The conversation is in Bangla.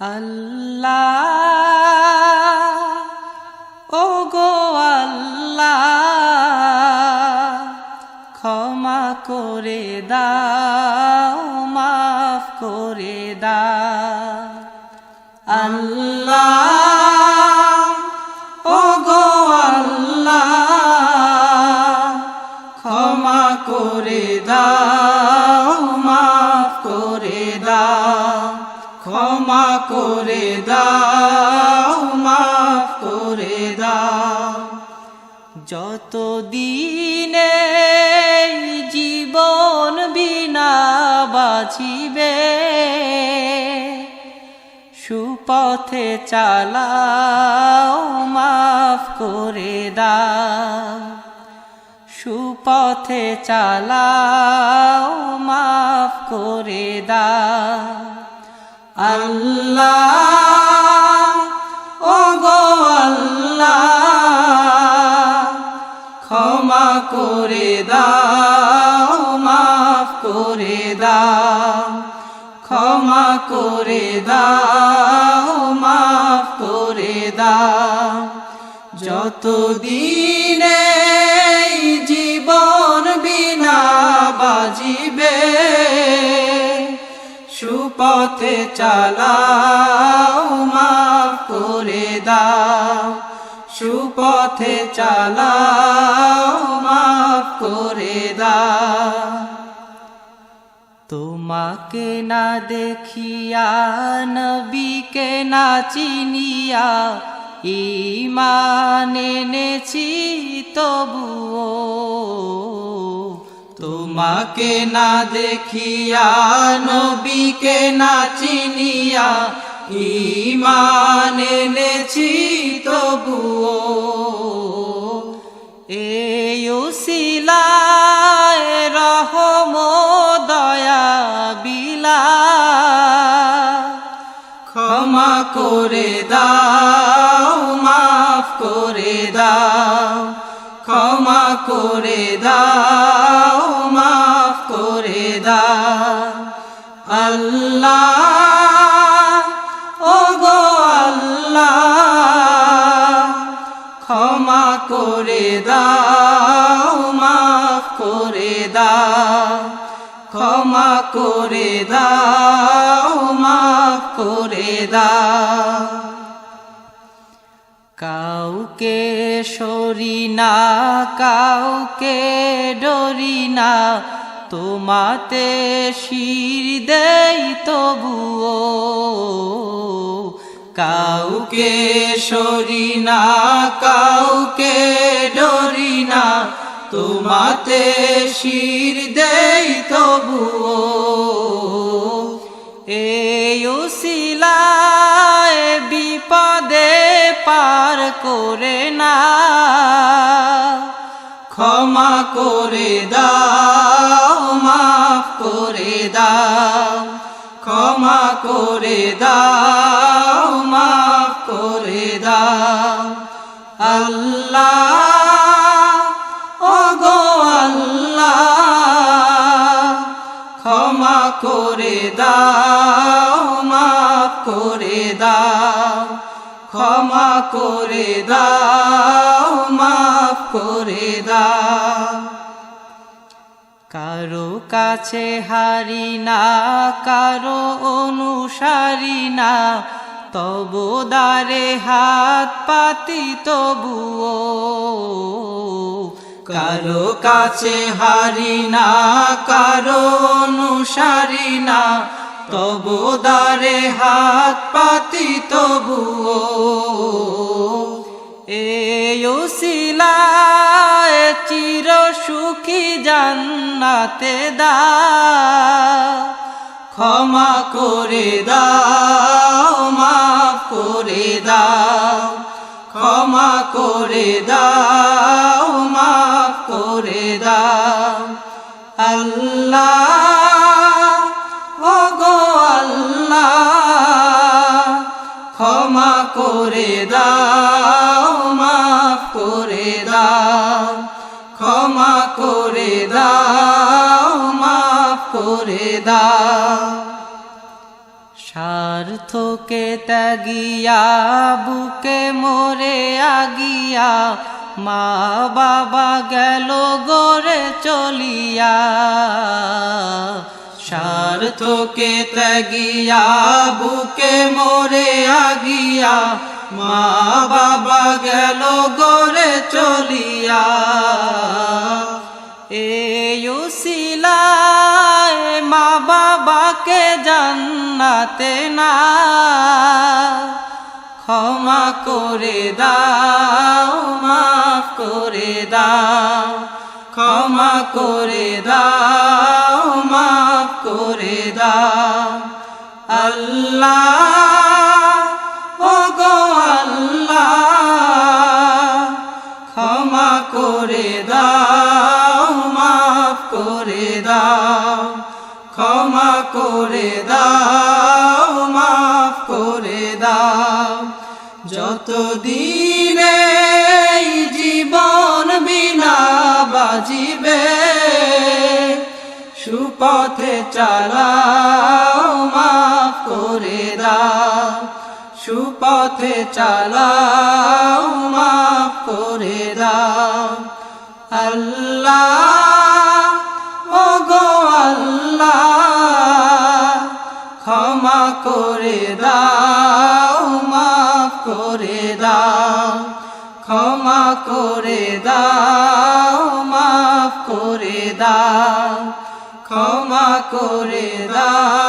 আল্লাহ ও গো আল্লাহ ক্ষমা করে দাও মাফ করে দাও আল্লাহ ও গো আল্লাহ ক্ষমা করে দাও মাফ করে দাও ক্ষমা করে দাও মাফ করে দাও যত দিনে জীবন বিনা বাঁচিবে সুপথে চালাও মাফ করে দাও সুপথে চালাও মাফ করে দাও আল্লাহ ও গো আল্লাহ ক্ষমা করে দাও মাফ করে দাও ক্ষমা করে দাও মাফ করে দাও যত দিনে জীবন বিনা বাজিবে সুপথে চালাও মাফ করে দাও সুপথে চালাও মাফ করে দাও তোমাকে না দেখিয়া নবীকে না চিনিয়া ঈমান এনেছি তবুও তোমাকে না দেখিয়া নবীকে না চিনিয়া ঈমান এনেছি তবুও এই উসিলায় রহম দয়া বিলা ক্ষমা করে দাও মাফ করে দাও ক্ষমা করে দাও মাফ করে দাও আল্লাহ ও গো আল্লাহ ক্ষমা করে দাও মাফ করে দাও ক্ষমা করে দাও মাফ করে দাও কাউকে সরি না কাউকে ডরি না তোমাতে শির দেই তবুও কাউকে সরি না কাউকে ডরি না তোমাতে শির দেই তবুও এই উসিলায় বিপদে পার করে না ক্ষমা করে দাও মাফ করে দাও ক্ষমা করে দাও মাফ করে দাও আল্লাহ ও গো আল্লাহ ক্ষমা করে দাও মাফ করে দাও ক্ষমা করে দাও মাফ করে দাও কারো কাছে হারি না কারো অনুসারী না তবু দ্বারে হাত পাতি তবুও কারো কাছে হারি না কারো অনুসারী না তবু দ্বারে হাত পাতি তবুও এই উসিলায় চির সুখী জান্নাতে দাও ক্ষমা করে দাও মাফ করে দাও ক্ষমা করে দাও মাফ করে দাও আল্লাহ ও গো আল্লাহ ক্ষমা করে দাও মাফ করে দাও ক্ষমা করে দাও মাফ করে দাও স্বার্থ স্বার্থকে ত্যাগিয়া বুকে মোরে আগিয়া মা বাবা গেল গড়ে চলিয়া স্বার্থকে ত্যাগিয়া বুকে মোরে আগিয়া মা বাবা গেল গড়ে চলিয়া এই উসিলায় মা বাবাকে জান্নাতে না ক্ষমা করে দাও মাফ করে দাও ক্ষমা করে দাও মাফ করে দাও আল্লাহ ও গো আল্লাহ ক্ষমা করে দাও মাফ করে দাও ক্ষমা করে দাও মাফ করে দাও যতদিনে এই জীবন বিনা বাজিবে সুপথে চালাও মাফ করে দাও সুপথে চালাও মাফ করে দাও আল্লাহ ও গো আল্লাহ ক্ষমা করে দাও মাফ করে দাও ক্ষমা করে দাও মাফ করে দাও ক্ষমা করে দাও